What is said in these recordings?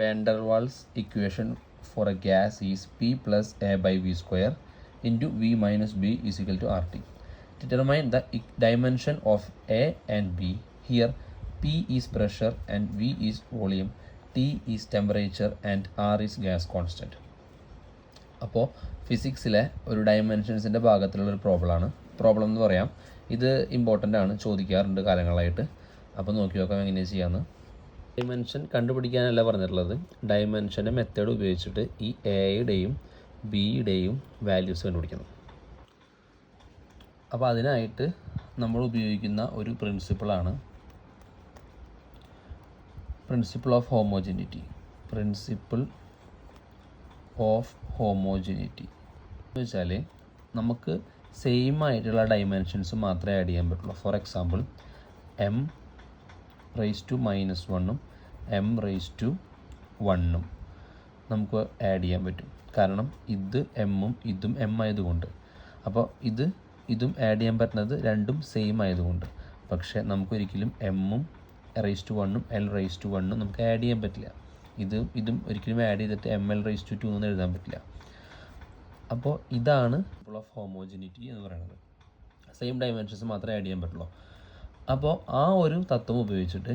Van der Waals equation for a gas is P plus A by V square into V minus B is equal to RT. Determine the dimension of A and B. Here P is pressure and V is volume, T is temperature and R is gas constant. അപ്പോൾ ഫിസിക്സിലെ ഒരു ഡയമെൻഷൻസിൻ്റെ ഭാഗത്തിലുള്ളൊരു problem എന്ന് പറയാം. ഇത് important ആണ്, ചോദിക്കാറുണ്ട് കാലങ്ങളായിട്ട്. അപ്പോൾ നോക്കി നോക്കാം എങ്ങനെ ചെയ്യാമെന്ന്. ഡയമെൻഷൻ കണ്ടുപിടിക്കാനല്ല പറഞ്ഞിട്ടുള്ളത്, ഡയമെൻഷൻ്റെ മെത്തേഡ് ഉപയോഗിച്ചിട്ട് ഈ എയുടെയും ബിയുടെയും വാല്യൂസ് കണ്ടുപിടിക്കണം. അപ്പോൾ അതിനായിട്ട് നമ്മൾ ഉപയോഗിക്കുന്ന ഒരു പ്രിൻസിപ്പിളാണ് പ്രിൻസിപ്പിൾ ഓഫ് ഹോമോജിനിറ്റി. എന്ന് വെച്ചാൽ നമുക്ക് സെയിം ആയിട്ടുള്ള ഡയമെൻഷൻസ് മാത്രമേ ആഡ് ചെയ്യാൻ പറ്റുള്ളൂ. ഫോർ എക്സാമ്പിൾ m⁻⁻1 m⁻1 നമുക്ക് ആഡ് ചെയ്യാൻ പറ്റും. കാരണം ഇത് എമ്മും ഇതും എം ആയതുകൊണ്ട്. അപ്പോൾ ഇതും ആഡ് ചെയ്യാൻ പറ്റുന്നത് രണ്ടും സെയിം ആയതുകൊണ്ട്. പക്ഷേ നമുക്കൊരിക്കലും എമ്മും m⁻1 l⁻1 നമുക്ക് ആഡ് ചെയ്യാൻ പറ്റില്ല. ഇതും ഒരിക്കലും ആഡ് ചെയ്തിട്ട് ml⁻2 എന്ന് എഴുതാൻ പറ്റില്ല. അപ്പോൾ ഇതാണ് പ്രിൻസിപ്പിൾ ഓഫ് ഹോമോജിനിറ്റി എന്ന് പറയുന്നത്. സെയിം ഡയമെൻഷൻസ് മാത്രമേ ആഡ് ചെയ്യാൻ പറ്റുള്ളൂ. അപ്പോൾ ആ ഒരു തത്വം ഉപയോഗിച്ചിട്ട്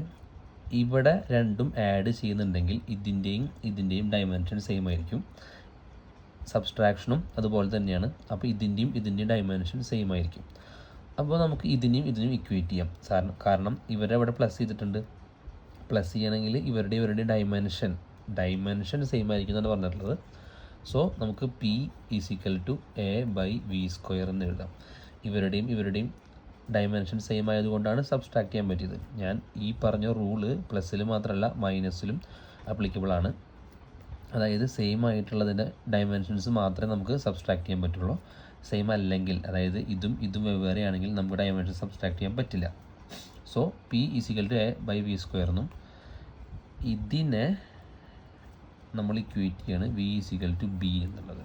ഇവിടെ രണ്ടും ആഡ് ചെയ്യുന്നുണ്ടെങ്കിൽ ഇതിൻ്റെയും ഡയമെൻഷൻ സെയിം ആയിരിക്കും. സബ്സ്ട്രാക്ഷനും അതുപോലെ തന്നെയാണ്. അപ്പോൾ ഇതിൻ്റെയും ഡയമെൻഷൻ സെയിം ആയിരിക്കും. അപ്പോൾ നമുക്ക് ഇതിനും ഇക്വേറ്റ് ചെയ്യാം. കാരണം ഇവരവിടെ പ്ലസ് ചെയ്തിട്ടുണ്ട്. പ്ലസ് ചെയ്യണമെങ്കിൽ ഇവരുടെ ഡയമെൻഷൻ സെയിം ആയിരിക്കും എന്നാണ് പറഞ്ഞിട്ടുള്ളത്. സോ നമുക്ക് P = A/V² എന്ന് എഴുതാം. ഇവരുടെയും ഡയമെൻഷൻ സെയിം ആയതുകൊണ്ടാണ് സബ്സ്ട്രാക്ട് ചെയ്യാൻ പറ്റിയത്. ഞാൻ ഈ പറഞ്ഞ റൂള് പ്ലസ്സിൽ മാത്രമല്ല മൈനസിലും ആപ്ലിക്കബിൾ ആണ്. അതായത് സെയിം ആയിട്ടുള്ളതിൻ്റെ ഡയമെൻഷൻസ് മാത്രമേ നമുക്ക് സബ്സ്ട്രാക്ട് ചെയ്യാൻ പറ്റുള്ളൂ. സെയിം അല്ലെങ്കിൽ, അതായത് ഇതും വെവ്വേറെയാണെങ്കിൽ നമുക്ക് ഡയമെൻഷൻ സബ്സ്ട്രാക്ട് ചെയ്യാൻ പറ്റില്ല. സോ P = A/V² എന്നും ഇതിനെ നമ്മൾ ഇക്വേറ്റ് ചെയ്യാണ് V = B എന്നുള്ളത്.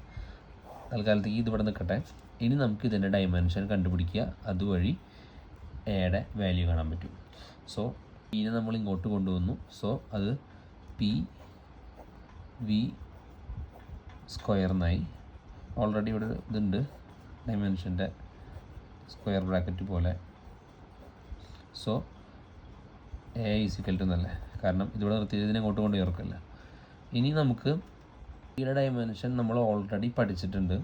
തൽക്കാലത്തേക്ക് ഇത് ഇവിടെ നിൽക്കട്ടെ. ഇനി നമുക്ക് ഇതിൻ്റെ ഡയമെൻഷൻ കണ്ടുപിടിക്കുക. അതുവഴി എയുടെ വാല്യൂ കാണാൻ പറ്റും. സോ ഇതിനെ നമ്മൾ ഇങ്ങോട്ട് കൊണ്ടുവന്നു. സോ അത് PV² എന്നായി. ഓൾറെഡി ഇവിടെ ഇതുണ്ട് ഡയമെൻഷൻ്റെ സ്ക്വയർ ബ്രാക്കറ്റ് പോലെ. സോ A = എന്നല്ലേ, കാരണം ഇതിവിടെ നിർത്തിയതിനെ ഇങ്ങോട്ട് കൊണ്ട് ചേർക്കില്ല. ഇനി നമുക്ക് ഇതിൻ്റെ ഡയമെൻഷൻ നമ്മൾ ഓൾറെഡി പഠിച്ചിട്ടുണ്ട്.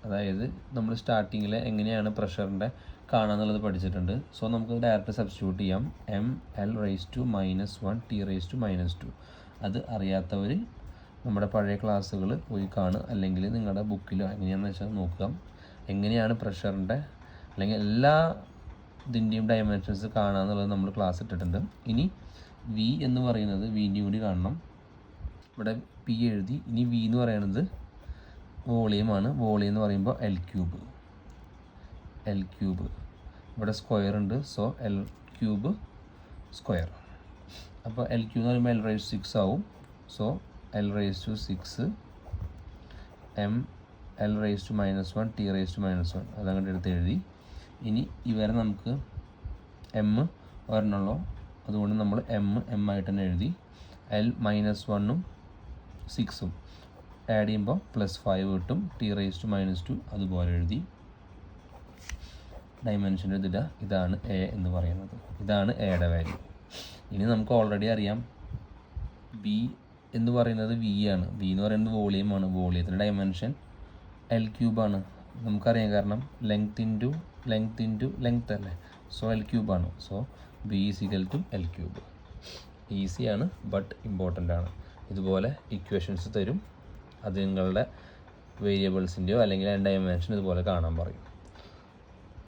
അതായത് നമ്മൾ സ്റ്റാർട്ടിങ്ങിൽ എങ്ങനെയാണ് പ്രഷറിൻ്റെ കാണാന്നുള്ളത് പഠിച്ചിട്ടുണ്ട്. സോ നമുക്ക് ഡയറക്റ്റ് സബ്സ്റ്റിറ്റ്യൂട്ട് ചെയ്യാം. ml⁻⁻1 T⁻². അത് അറിയാത്തവർ നമ്മുടെ പഴയ ക്ലാസ്സുകൾ പോയി കാണുക, അല്ലെങ്കിൽ നിങ്ങളുടെ ബുക്കിലോ എങ്ങനെയാണെന്ന് വെച്ചാൽ നോക്കുക. എങ്ങനെയാണ് പ്രഷറിൻ്റെ അല്ലെങ്കിൽ എല്ലാ ഇതിൻ്റെയും ഡയമെൻഷൻസ് കാണാമെന്നുള്ളത് നമ്മൾ ക്ലാസ് ഇട്ടിട്ടുണ്ട്. ഇനി V എന്ന് പറയുന്നത് വീണ്ടും കൂടി കാണണം. ഇവിടെ P എഴുതി. ഇനി V എന്ന് പറയുന്നത് വോളിയമാണ്. വോളിയം എന്ന് പറയുമ്പോൾ L3. ഇവിടെ സ്ക്വയർ ഉണ്ട്. So L3². അപ്പോൾ L3 എന്ന് പറയുമ്പോൾ l⁻6 ആവും. സോ l⁻6 ml⁻⁻1 T⁻⁻1 അതങ്ങോട്ട് എടുത്ത് എഴുതി. ഇനി ഇവരെ നമുക്ക് m ഒരെണ്ണുള്ളൂ, അതുകൊണ്ട് നമ്മൾ m ആയിട്ട് തന്നെ എഴുതി. l-1 6 ആഡ് ചെയ്യുമ്പോൾ +5 കിട്ടും. T⁻⁻2 അതുപോലെ എഴുതി. ഡയമെൻഷൻ്റെ ഇതാണ് A എന്ന് പറയുന്നത്. ഇതാണ് എയുടെ വാല്യൂ. ഇനി നമുക്ക് ഓൾറെഡി അറിയാം B എന്ന് പറയുന്നത് V ആണ്. V എന്ന് പറയുന്നത് വോളിയമാണ്. വോളിയത്തിൻ്റെ ഡയമെൻഷൻ L³ ആണ്. നമുക്കറിയാം, കാരണം ലെങ്ത് അല്ലേ. സോ L³ ആണ്. So B = L³. ഈസിയാണ്, ബട്ട് ഇമ്പോർട്ടൻ്റ് ആണ്. ഇതുപോലെ ഇക്വേഷൻസ് തരും. അത് നിങ്ങളുടെ വേരിയബിൾസിൻ്റെയോ അല്ലെങ്കിൽ ഡയമെൻഷൻ ഇതുപോലെ കാണാൻ പറയും.